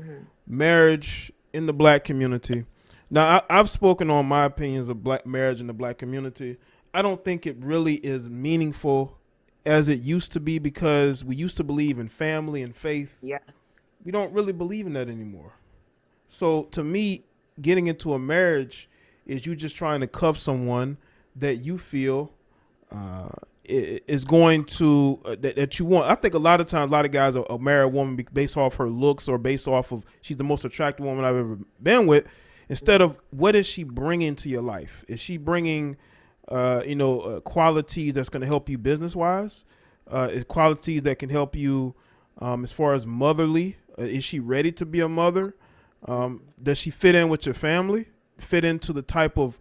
Mhm. Marriage in the black community. Now, I've spoken on my opinions of black marriage in the black community. I don't think it really is meaningful as it used to be because we used to believe in family and faith. Yes. We don't really believe in that anymore. So to me, getting into a marriage is you just trying to cuff someone that you feel uh, is going to that you want. I think a lot of times, a lot of guys are marry a woman based off her looks or based off of she's the most attractive woman I've ever been with, instead of what is she bringing to your life? Is she bringing, qualities that's going to help you business wise? Qualities that can help you as far as motherly. Is she ready to be a mother? Does she fit in with your family? Fit into the type of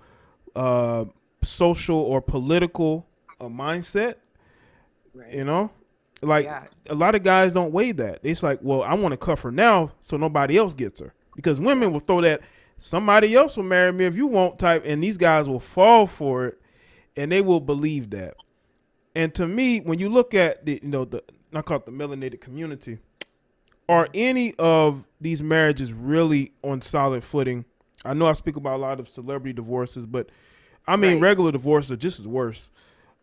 uh, social or political mindset? You Right. know, like Yeah. a lot of guys don't weigh that. It's like, well, I want to cuff her now so nobody else gets her because women Right. will throw that somebody else will marry me if you won't type, and these guys will fall for it and they will believe that. And to me, when you look at the not called the melanated community, are Mhm. any of these marriages really on solid footing? I know I speak about a lot of celebrity divorces, but I mean Right. regular divorces are just as worse.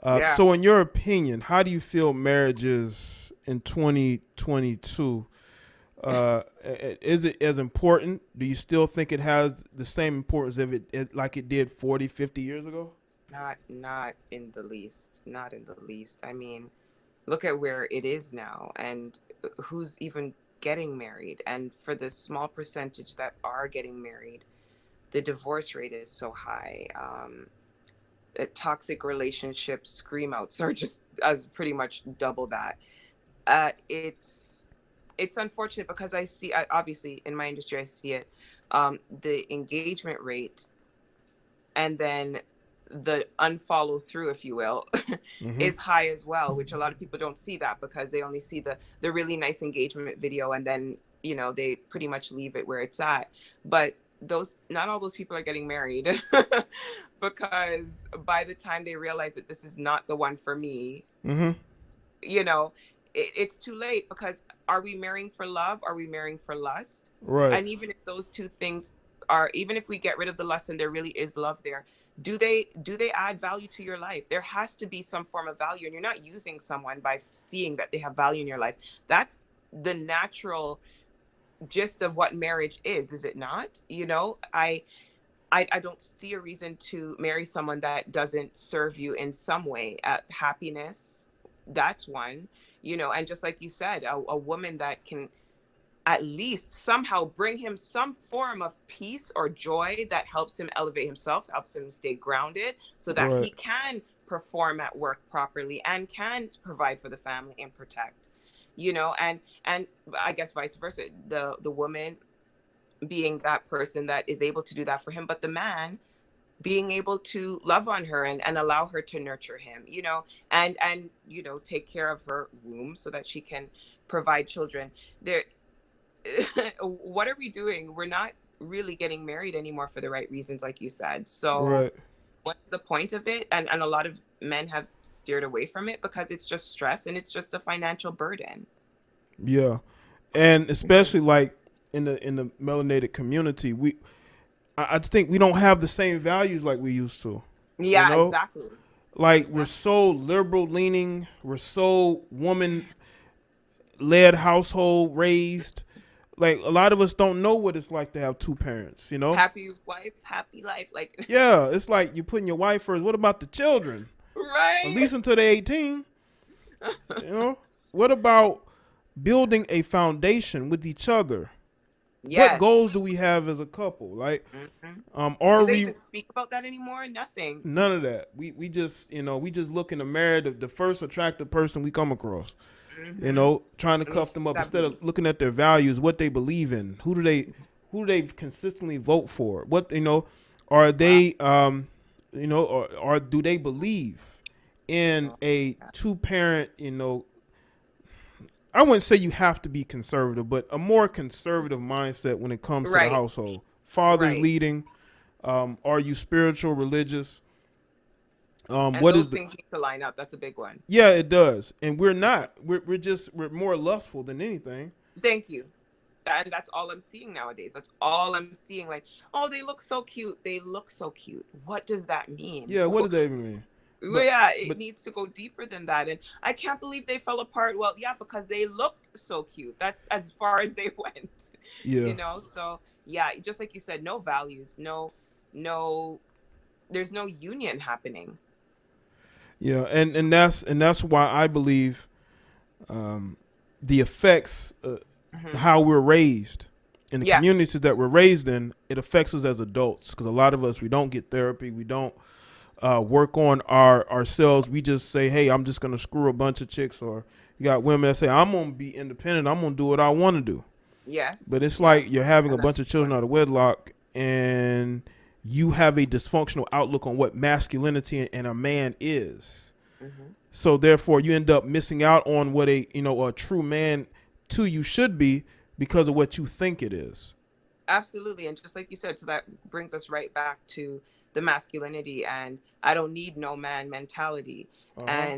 Yeah. So, in your opinion, how do you feel marriages in 2022? Is it as important? Do you still think it has the same importance if like it did 40, 50 years ago? Not in the least. Not in the least. I mean, look at where it is now and who's even getting married. And for the small percentage that are getting married, the divorce rate is so high. Toxic relationships, scream outs are just as pretty much double that. It's unfortunate because obviously in my industry I see it. The engagement rate and then the unfollow through, if you will, Mm-hmm. is high as well, which a lot of people don't see that because they only see the really nice engagement video and then they pretty much leave it where it's at. But those not all those people are getting married because by the time they realize that this is not the one for me, Mm-hmm. you know it's too late. Because are we marrying for love, are we marrying for lust? Right. And even if those two things are, even if we get rid of the lust and there really is love there, do they add value to your life? There has to be some form of value, and you're not using someone by seeing that they have value in your life. That's the natural gist of what marriage is it not? I don't see a reason to marry someone that doesn't serve you in some way. Happiness, that's one. And just like you said, a woman that can at least somehow bring him some form of peace or joy that helps him elevate himself, helps him stay grounded so that Right. he can perform at work properly and can provide for the family and protect. And I guess vice versa, the woman being that person that is able to do that for him, but the man being able to love on her and allow her to nurture him, and take care of her womb so that she can provide children. There What are we doing? We're not really getting married anymore for the right reasons, like you said. So Right. what's the point of it? And a lot of men have steered away from it because it's just stress and it's just a financial burden. Yeah. And especially like in the melanated community, I just think we don't have the same values like we used to. You Yeah, know, exactly. like we're Exactly. so liberal leaning, we're so woman led household raised. Like a lot of us don't know what it's like to have two parents. Happy wife, happy life. Like, Yeah, it's like you're putting your wife first. What about the children? At right? least until they're 18. You know, what about building a foundation with each other? What goals do Yes. we have as a couple? Like, Hmm. are Do they we even speak about that anymore? Nothing. none of that? We just we just looking to marry the first attractive person we come across. Hmm. Trying to Let me cuff see them up that instead booty. of looking at their values, what they believe in, who do they consistently vote for? What are Wow. they or do they believe in Oh, a yeah. two parent, I wouldn't say you have to be conservative, but a more conservative mindset when it comes to the Right. household. Fathers Right. leading. Are you spiritual, religious? And What those is the things need to line up. That's a big one. Yeah, it does. And we're not. We're more lustful than anything. Thank you. And that's all I'm seeing nowadays. That's all I'm seeing. Like, oh, they look so cute. They look so cute. What does that mean? Yeah, what does that even mean? Well, But yeah, it but needs to go deeper than that. And I can't believe they fell apart. Well, yeah, because they looked so cute. That's as far as they went, yeah, So yeah, just like you said, no values, no, there's no union happening. yeah, and that's why I believe the effects, Hmm. how we're raised in the Yeah. communities that we're raised in, it affects us as adults because a lot of us we don't get therapy, we don't work on ourselves. We just say, hey, I'm just gonna screw a bunch of chicks, or you got women that say, I'm gonna be independent, I'm gonna do what I want to do. Yes. But it's Yeah. like you're having a And bunch that's of children out of wedlock, and you have a dysfunctional outlook on what masculinity and a man is. hmm So therefore, you end up missing out on what a true man to you should be because of what you think it is. absolutely. And just like you said, so that brings us right back to the masculinity and I don't need no man mentality. Uh huh.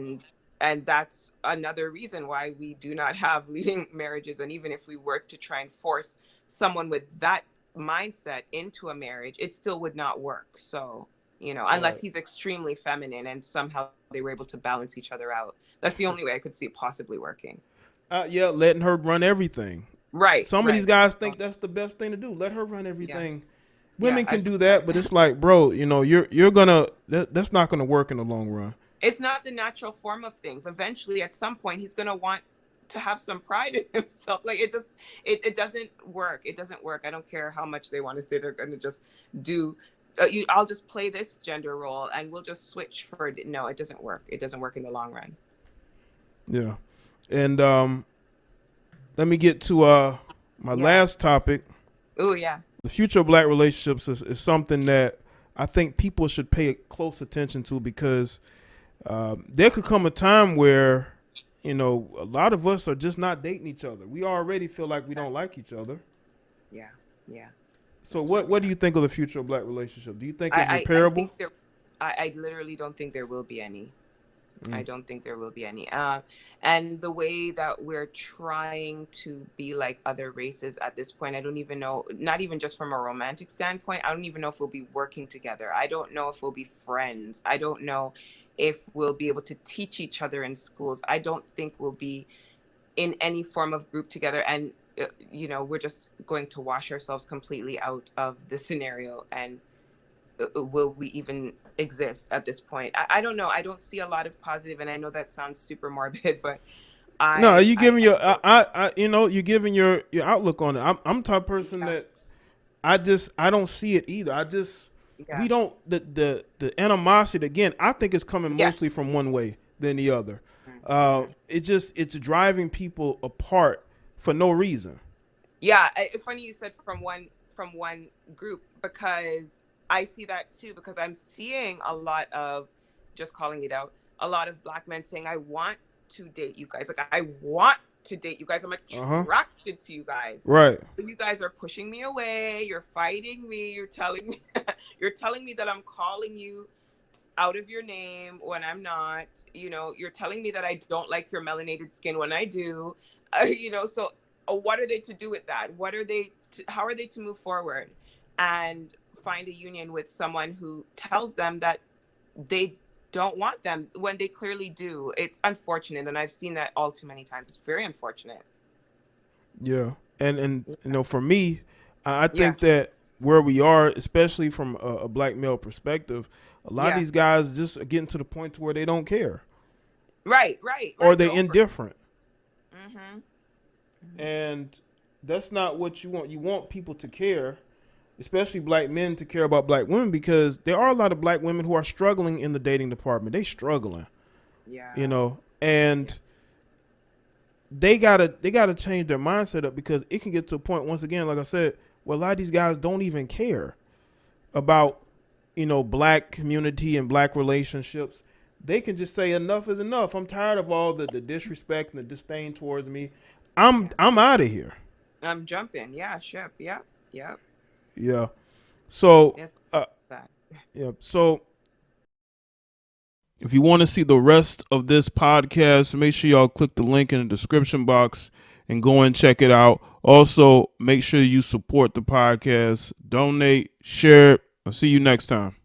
And that's another reason why we do not have leading marriages. And even if we were to try and force someone with that mindset into a marriage, it still would not work. So, unless Right. he's extremely feminine and somehow they were able to balance each other out. That's the only way I could see it possibly working. Yeah, letting her run everything. Right, Some of these right. guys Oh, think that's the best thing to do. Let her run yeah, everything. yeah. Women I've can seen do that. that, but it's like, bro, you're gonna that's not gonna work in the long run. It's not the natural form of things. Eventually, at some point, he's gonna want to have some pride in himself. Like it doesn't work. It doesn't work. I don't care how much they want to say they're gonna just do. I'll just play this gender role and we'll just switch for it. No, it doesn't work. It doesn't work in the long run. Yeah. And let me get to my Yeah. last topic. Oh yeah. The future of black relationships is something that I think people should pay close attention to because there could come a time where, a lot of us are just not dating each other. We already feel like we don't like each other. Yeah. Yeah. So That's what very what do true. you think of the future of black relationship? Do you think it's I repairable? think there. I literally don't think there will be any. I Mm. don't think there will be any. And the way that we're trying to be like other races at this point, I don't even know, not even just from a romantic standpoint, I don't even know if we'll be working together. I don't know if we'll be friends. I don't know if we'll be able to teach each other in schools. I don't think we'll be in any form of group together. And, we're just going to wash ourselves completely out of the scenario. And will we even exist at this point? I don't know. I don't see a lot of positive, and I know that sounds super morbid, but No, you I giving your don't. you're giving your outlook on it. I'm the type of person Yeah, that I don't see it either. We yeah, don't the animosity again. I think it's coming mostly yes, from one way than the other. mm-hmm. It's driving people apart for no reason. Yeah. Funny you said from one group because I see that too because I'm seeing a lot of just calling it out. A lot of black men saying, "I want to date you guys. Like I want to date you guys. I'm Uh huh. attracted to you guys." Right. But you guys are pushing me away. You're fighting me. You're telling me, you're telling me that I'm calling you out of your name when I'm not. You're telling me that I don't like your melanated skin when I do. So what are they to do with that? How are they to move forward and find a union with someone who tells them that they don't want them when they clearly do? It's unfortunate, and I've seen that all too many times. It's very unfortunate. Yeah. And for me, I Yeah, think that where we are, especially from a black male perspective, a lot of yeah, these guys just are getting to the point to where they don't care right, right, or right. they're They're over. indifferent. Mm-hmm. And that's not what you want. You want people to care, especially black men to care about black women because there are a lot of black women who are struggling in the dating department. They struggling, Yeah, yeah, and they gotta change their mindset up because it can get to a point once again, like I said, where a lot of these guys don't even care about black community and black relationships. They can just say enough is enough. I'm tired of all the disrespect and the disdain towards me. I'm yeah. I'm out of here. I'm jumping. Yeah, ship. Yep, yep. Yeah. So It's uh that. yeah. So if you want to see the rest of this podcast, make sure y'all click the link in the description box and go and check it out. Also, make sure you support the podcast, donate, share it. I'll see you next time.